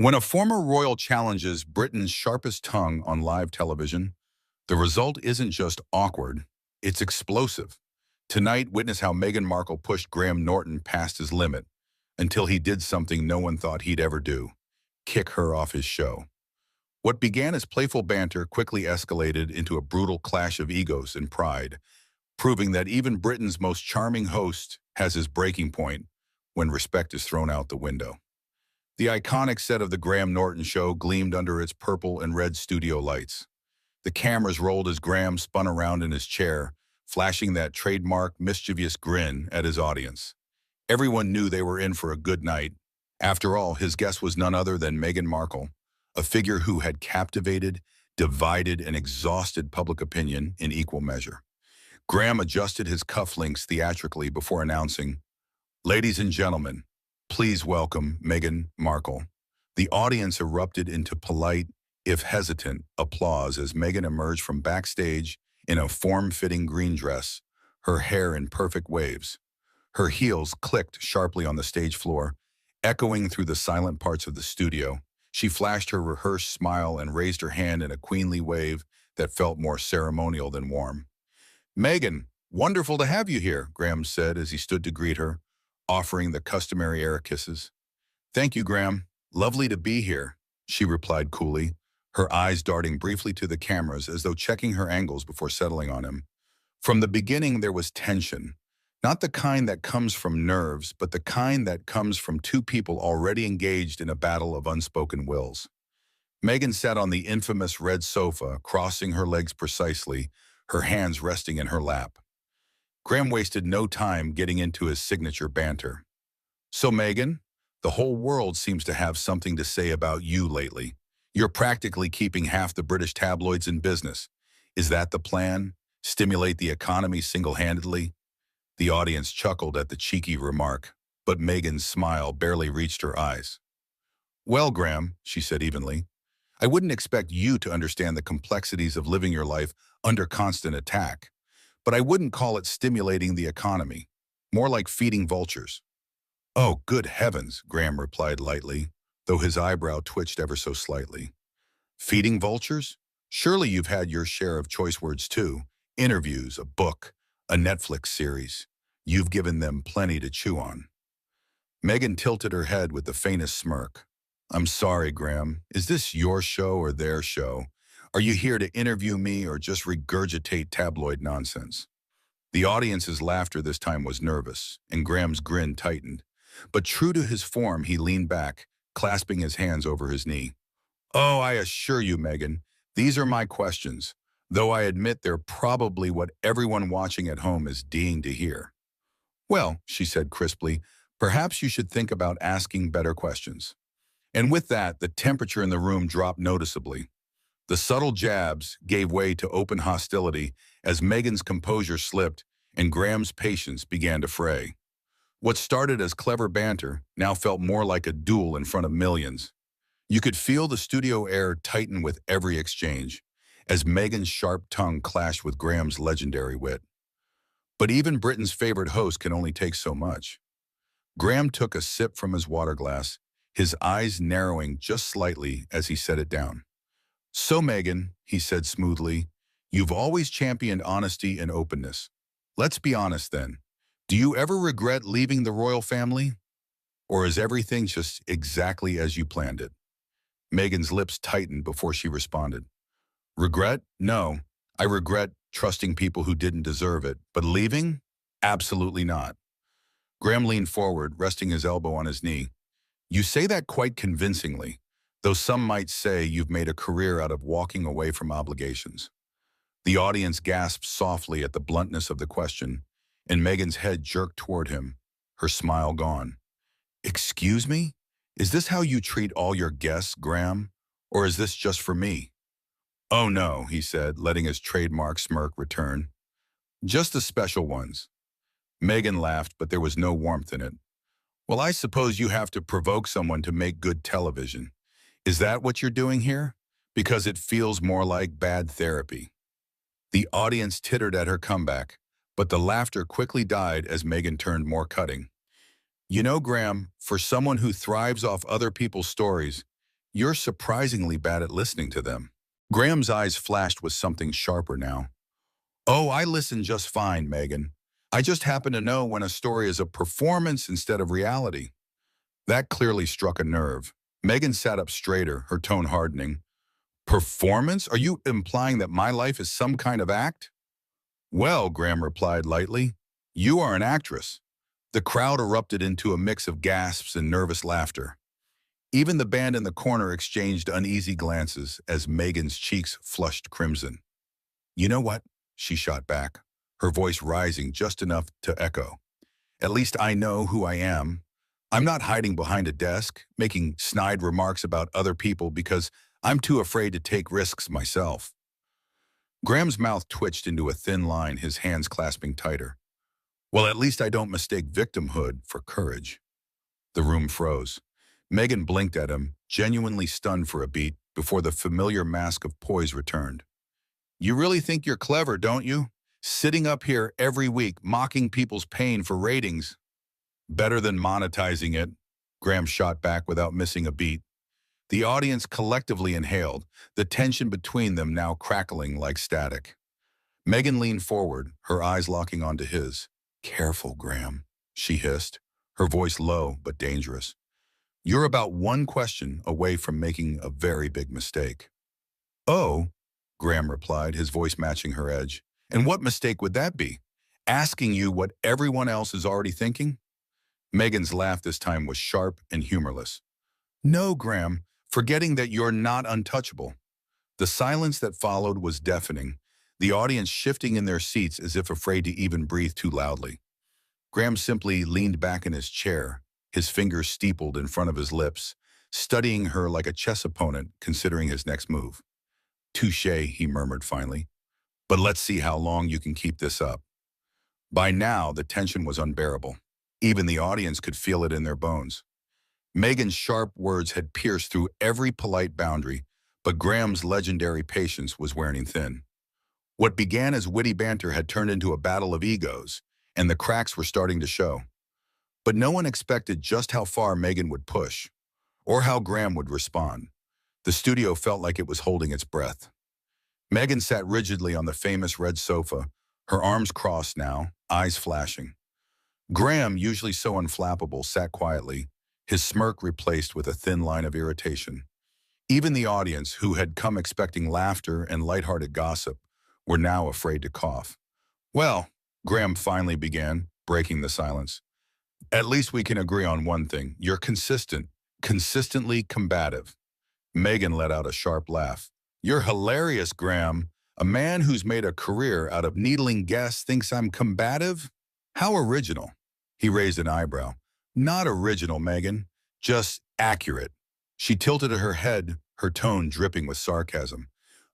When a former royal challenges Britain's sharpest tongue on live television, the result isn't just awkward, it's explosive. Tonight, witness how Meghan Markle pushed Graham Norton past his limit until he did something no one thought he'd ever do: kick her off his show. What began as playful banter quickly escalated into a brutal clash of egos and pride, proving that even Britain's most charming host has his breaking point when respect is thrown out the window. The iconic set of the Graham Norton Show gleamed under its purple and red studio lights. The cameras rolled as Graham spun around in his chair, flashing that trademark mischievous grin at his audience. Everyone knew they were in for a good night. After all, his guest was none other than Meghan Markle, a figure who had captivated, divided, and exhausted public opinion in equal measure. Graham adjusted his cufflinks theatrically before announcing, "Ladies and gentlemen, please welcome Meghan Markle." The audience erupted into polite, if hesitant, applause as Meghan emerged from backstage in a form-fitting green dress, her hair in perfect waves. Her heels clicked sharply on the stage floor, echoing through the silent parts of the studio. She flashed her rehearsed smile and raised her hand in a queenly wave that felt more ceremonial than warm. "Meghan, wonderful to have you here," Graham said as he stood to greet her, offering the customary air kisses. "Thank you, Graham. Lovely to be here," she replied coolly, her eyes darting briefly to the cameras as though checking her angles before settling on him. From the beginning, there was tension, not the kind that comes from nerves, but the kind that comes from two people already engaged in a battle of unspoken wills. Meghan sat on the infamous red sofa, crossing her legs precisely, her hands resting in her lap. Graham wasted no time getting into his signature banter. "So, Meghan, the whole world seems to have something to say about you lately. You're practically keeping half the British tabloids in business. Is that the plan? Stimulate the economy single-handedly?" The audience chuckled at the cheeky remark, but Meghan's smile barely reached her eyes. "Well, Graham," she said evenly, "I wouldn't expect you to understand the complexities of living your life under constant attack, but I wouldn't call it stimulating the economy, more like feeding vultures." "Oh, good heavens," Graham replied lightly, though his eyebrow twitched ever so slightly. "Feeding vultures? Surely you've had your share of choice words too. Interviews, a book, a Netflix series. You've given them plenty to chew on." Meghan tilted her head with the faintest smirk. "I'm sorry, Graham. Is this your show or their show? Are you here to interview me or just regurgitate tabloid nonsense?" The audience's laughter this time was nervous, and Graham's grin tightened. But true to his form, he leaned back, clasping his hands over his knee. "Oh, I assure you, Meghan, these are my questions, though I admit they're probably what everyone watching at home is dying to hear." "Well," she said crisply, "perhaps you should think about asking better questions." And with that, the temperature in the room dropped noticeably. The subtle jabs gave way to open hostility as Meghan's composure slipped and Graham's patience began to fray. What started as clever banter now felt more like a duel in front of millions. You could feel the studio air tighten with every exchange, as Meghan's sharp tongue clashed with Graham's legendary wit. But even Britain's favorite host can only take so much. Graham took a sip from his water glass, his eyes narrowing just slightly as he set it down. "So, Meghan," he said smoothly, "you've always championed honesty and openness. Let's be honest then. Do you ever regret leaving the royal family? Or is everything just exactly as you planned it?" Meghan's lips tightened before she responded. "Regret? No. I regret trusting people who didn't deserve it. But leaving? Absolutely not." Graham leaned forward, resting his elbow on his knee. "You say that quite convincingly, though some might say you've made a career out of walking away from obligations." The audience gasped softly at the bluntness of the question, and Meghan's head jerked toward him, her smile gone. "Excuse me? Is this how you treat all your guests, Graham? Or is this just for me?" "Oh no," he said, letting his trademark smirk return. "Just the special ones." Meghan laughed, but there was no warmth in it. "Well, I suppose you have to provoke someone to make good television. Is that what you're doing here? Because it feels more like bad therapy." The audience tittered at her comeback, but the laughter quickly died as Meghan turned more cutting. "You know, Graham, for someone who thrives off other people's stories, You're surprisingly bad at listening to them. Graham's eyes flashed with something sharper now. Oh, I listen just fine, Meghan. I just happen to know when a story is a performance instead of reality. That clearly struck a nerve. Meghan sat up straighter, her tone hardening. Performance? Are you implying that my life is some kind of act? Well, Graham replied lightly, you are an actress. The crowd erupted into a mix of gasps and nervous laughter. Even the band in the corner exchanged uneasy glances as Meghan's cheeks flushed crimson. You know what? She shot back, her voice rising just enough to echo. At least I know who I am. I'm not hiding behind a desk, making snide remarks about other people because I'm too afraid to take risks myself. Graham's mouth twitched into a thin line, his hands clasping tighter. Well, at least I don't mistake victimhood for courage. The room froze. Meghan blinked at him, genuinely stunned for a beat, before the familiar mask of poise returned. You really think you're clever, don't you? Sitting up here every week, mocking people's pain for ratings. Better than monetizing it, Graham shot back without missing a beat. The audience collectively inhaled, the tension between them now crackling like static. Meghan leaned forward, her eyes locking onto his. Careful, Graham, she hissed, her voice low but dangerous. You're about one question away from making a very big mistake. Oh, Graham replied, his voice matching her edge. And what mistake would that be? Asking you what everyone else is already thinking? Meghan's laugh this time was sharp and humorless. No, Graham, forgetting that you're not untouchable. The silence that followed was deafening, the audience shifting in their seats as if afraid to even breathe too loudly. Graham simply leaned back in his chair, his fingers steepled in front of his lips, studying her like a chess opponent considering his next move. Touché, he murmured finally. But let's see how long you can keep this up. By now, the tension was unbearable. Even the audience could feel it in their bones. Meghan's sharp words had pierced through every polite boundary, but Graham's legendary patience was wearing thin. What began as witty banter had turned into a battle of egos, and the cracks were starting to show. But no one expected just how far Meghan would push, or how Graham would respond. The studio felt like it was holding its breath. Meghan sat rigidly on the famous red sofa, her arms crossed now, eyes flashing. Graham, usually so unflappable, sat quietly, his smirk replaced with a thin line of irritation. Even the audience, who had come expecting laughter and lighthearted gossip, were now afraid to cough. Well, Graham finally began, breaking the silence. At least we can agree on one thing. You're consistent, consistently combative. Meghan let out a sharp laugh. You're hilarious, Graham. A man who's made a career out of needling guests thinks I'm combative? How original. He raised an eyebrow. Not original, Meghan. Just accurate. She tilted her head, her tone dripping with sarcasm.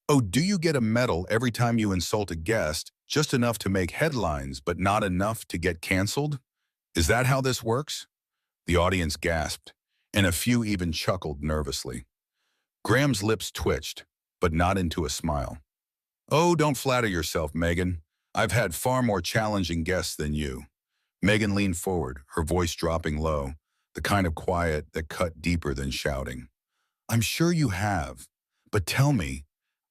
Oh, do you get a medal every time you insult a guest, just enough to make headlines, but not enough to get canceled? Is that how this works? The audience gasped, and a few even chuckled nervously. Graham's lips twitched, but not into a smile. Oh, don't flatter yourself, Meghan. I've had far more challenging guests than you. Meghan leaned forward, her voice dropping low, the kind of quiet that cut deeper than shouting. I'm sure you have, but tell me,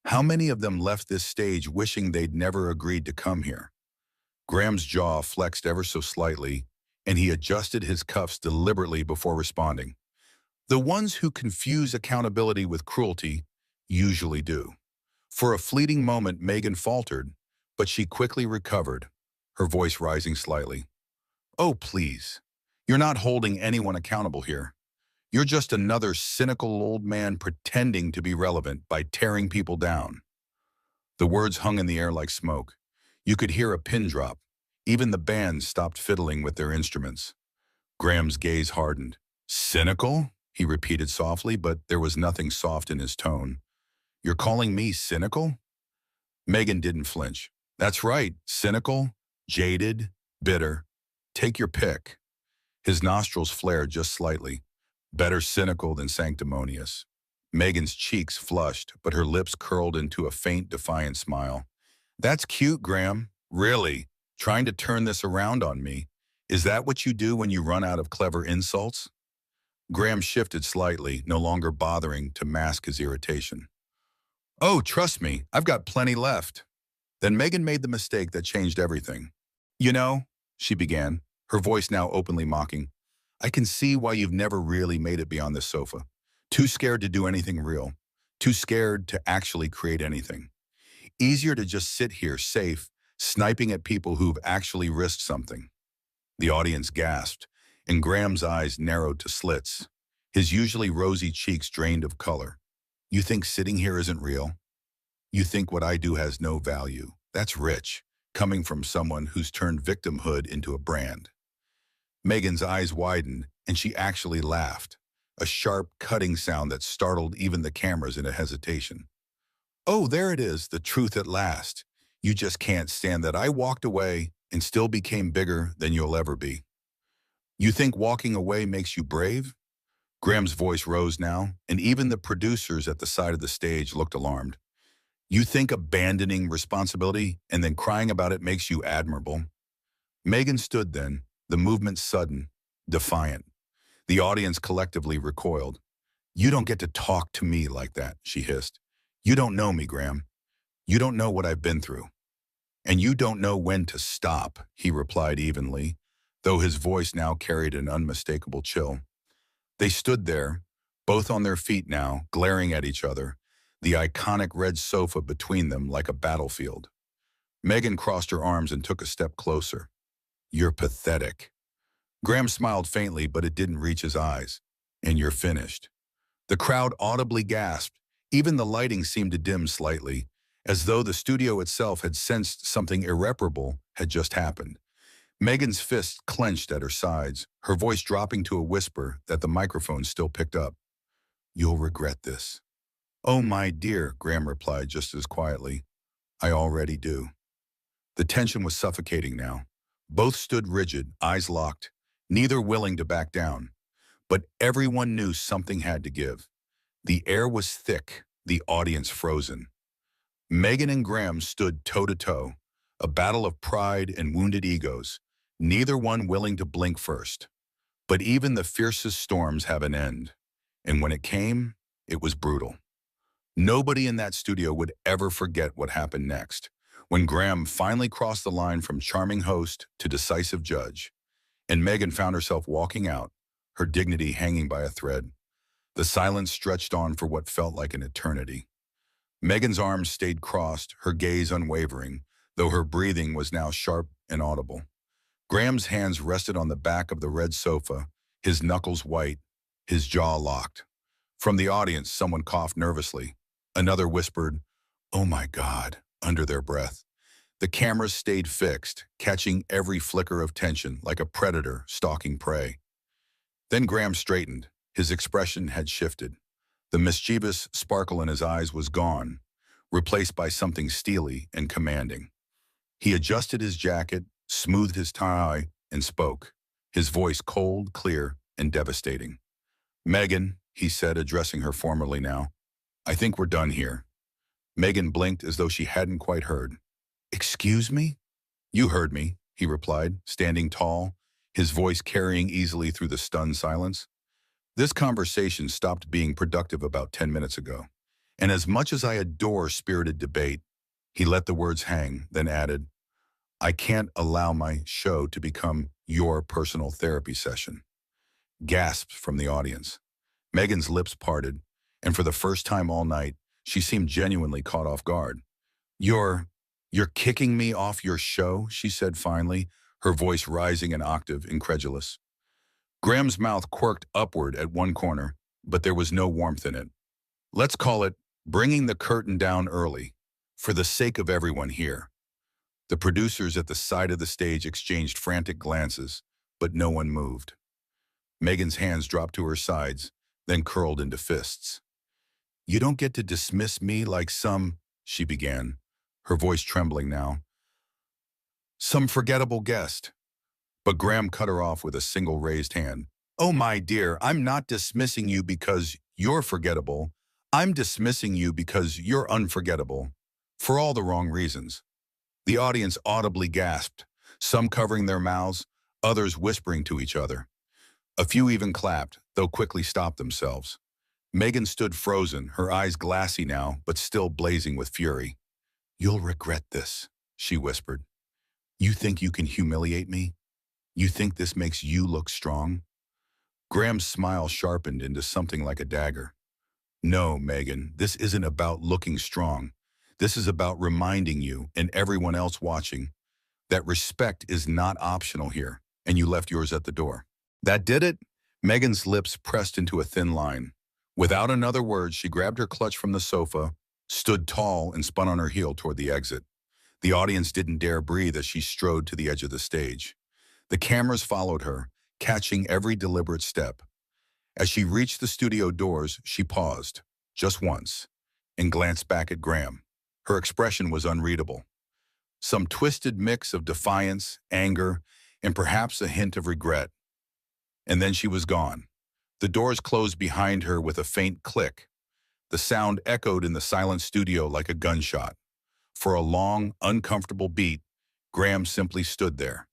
how many of them left this stage wishing they'd never agreed to come here? Graham's jaw flexed ever so slightly, and he adjusted his cuffs deliberately before responding. The ones who confuse accountability with cruelty usually do. For a fleeting moment, Meghan faltered, but she quickly recovered, her voice rising slightly. Oh, please. You're not holding anyone accountable here. You're just another cynical old man pretending to be relevant by tearing people down. The words hung in the air like smoke. You could hear a pin drop. Even the band stopped fiddling with their instruments. Graham's gaze hardened. Cynical? He repeated softly, but there was nothing soft in his tone. You're calling me cynical? Meghan didn't flinch. That's right, cynical, jaded, bitter. Take your pick. His nostrils flared just slightly. Better cynical than sanctimonious. Meghan's cheeks flushed, but her lips curled into a faint, defiant smile. That's cute, Graham. Really? Trying to turn this around on me? Is that what you do when you run out of clever insults? Graham shifted slightly, no longer bothering to mask his irritation. Oh, trust me, I've got plenty left. Then Meghan made the mistake that changed everything. You know, she began, her voice now openly mocking, I can see why you've never really made it beyond this sofa. Too scared to do anything real. Too scared to actually create anything. Easier to just sit here, safe, sniping at people who've actually risked something. The audience gasped, and Graham's eyes narrowed to slits. His usually rosy cheeks drained of color. You think sitting here isn't real? You think what I do has no value? That's rich, coming from someone who's turned victimhood into a brand. Meghan's eyes widened, and she actually laughed, a sharp, cutting sound that startled even the cameras into hesitation. Oh, there it is, the truth at last. You just can't stand that I walked away and still became bigger than you'll ever be. You think walking away makes you brave? Graham's voice rose now, and even the producers at the side of the stage looked alarmed. You think abandoning responsibility and then crying about it makes you admirable? Meghan stood then, the movement sudden, defiant. The audience collectively recoiled. You don't get to talk to me like that, she hissed. You don't know me, Graham. You don't know what I've been through. And you don't know when to stop, he replied evenly, though his voice now carried an unmistakable chill. They stood there, both on their feet now, glaring at each other, the iconic red sofa between them like a battlefield. Meghan crossed her arms and took a step closer. You're pathetic. Graham smiled faintly, but it didn't reach his eyes. And you're finished. The crowd audibly gasped. Even the lighting seemed to dim slightly, as though the studio itself had sensed something irreparable had just happened. Meghan's fists clenched at her sides, her voice dropping to a whisper that the microphone still picked up. You'll regret this. Oh, my dear, Graham replied just as quietly. I already do. The tension was suffocating now. Both stood rigid, eyes locked, neither willing to back down. But everyone knew something had to give. The air was thick, the audience frozen. Meghan and Graham stood toe-to-toe, a battle of pride and wounded egos, neither one willing to blink first. But even the fiercest storms have an end. And when it came, it was brutal. Nobody in that studio would ever forget what happened next, when Graham finally crossed the line from charming host to decisive judge, and Meghan found herself walking out, her dignity hanging by a thread. The silence stretched on for what felt like an eternity. Meghan's arms stayed crossed, her gaze unwavering, though her breathing was now sharp and audible. Graham's hands rested on the back of the red sofa, his knuckles white, his jaw locked. From the audience, someone coughed nervously. Another whispered, "Oh my God," under their breath. The cameras stayed fixed, catching every flicker of tension like a predator stalking prey. Then Graham straightened. His expression had shifted. The mischievous sparkle in his eyes was gone, replaced by something steely and commanding. He adjusted his jacket, smoothed his tie, and spoke, his voice cold, clear, and devastating. Meghan, he said, addressing her formally now, I think we're done here. Meghan blinked as though she hadn't quite heard. Excuse me? You heard me, he replied, standing tall, his voice carrying easily through the stunned silence. This conversation stopped being productive about 10 minutes ago, and as much as I adore spirited debate, he let the words hang, then added, I can't allow my show to become your personal therapy session. Gasps from the audience. Meghan's lips parted, and for the first time all night, she seemed genuinely caught off guard. You're kicking me off your show, she said finally, her voice rising an octave, incredulous. Graham's mouth quirked upward at one corner, but there was no warmth in it. Let's call it bringing the curtain down early, for the sake of everyone here. The producers at the side of the stage exchanged frantic glances, but no one moved. Meghan's hands dropped to her sides, then curled into fists. You don't get to dismiss me like some, she began, her voice trembling now. Some forgettable guest. But Graham cut her off with a single raised hand. Oh, my dear, I'm not dismissing you because you're forgettable. I'm dismissing you because you're unforgettable. For all the wrong reasons. The audience audibly gasped, some covering their mouths, others whispering to each other. A few even clapped, though quickly stopped themselves. Meghan stood frozen, her eyes glassy now, but still blazing with fury. "You'll regret this," she whispered. "You think you can humiliate me? You think this makes you look strong?" Graham's smile sharpened into something like a dagger. "No, Meghan, this isn't about looking strong. This is about reminding you, and everyone else watching, that respect is not optional here, and you left yours at the door." "That did it?" Meghan's lips pressed into a thin line. Without another word, she grabbed her clutch from the sofa, stood tall, and spun on her heel toward the exit. The audience didn't dare breathe as she strode to the edge of the stage. The cameras followed her, catching every deliberate step. As she reached the studio doors, she paused, just once, and glanced back at Graham. Her expression was unreadable. Some twisted mix of defiance, anger, and perhaps a hint of regret. And then she was gone. The doors closed behind her with a faint click. The sound echoed in the silent studio like a gunshot. For a long, uncomfortable beat, Graham simply stood there.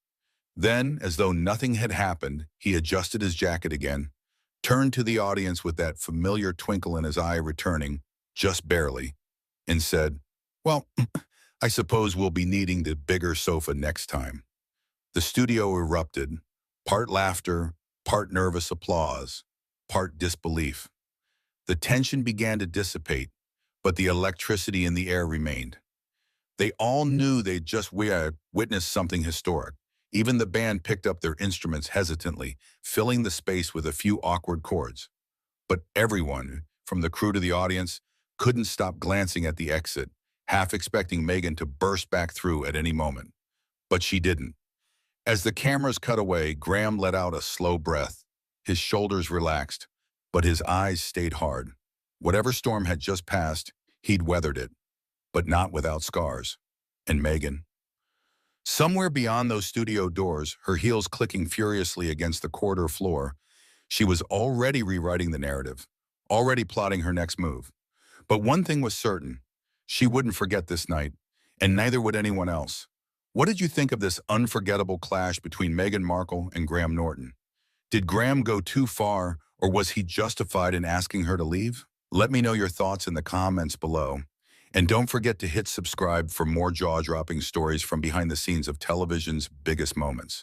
Then, as though nothing had happened, he adjusted his jacket again, turned to the audience with that familiar twinkle in his eye returning, just barely, and said, "Well, I suppose we'll be needing the bigger sofa next time." The studio erupted, part laughter, part nervous applause, part disbelief. The tension began to dissipate, but the electricity in the air remained. They all knew they'd just witnessed something historic. Even the band picked up their instruments hesitantly, filling the space with a few awkward chords. But everyone, from the crew to the audience, couldn't stop glancing at the exit, half expecting Meghan to burst back through at any moment. But she didn't. As the cameras cut away, Graham let out a slow breath. His shoulders relaxed, but his eyes stayed hard. Whatever storm had just passed, he'd weathered it, but not without scars. And Meghan? Somewhere beyond those studio doors, her heels clicking furiously against the corridor floor, she was already rewriting the narrative, already plotting her next move. But one thing was certain: she wouldn't forget this night, and neither would anyone else. What did you think of this unforgettable clash between Meghan Markle and Graham Norton? Did Graham go too far, or was he justified in asking her to leave? Let me know your thoughts in the comments below. And don't forget to hit subscribe for more jaw-dropping stories from behind the scenes of television's biggest moments.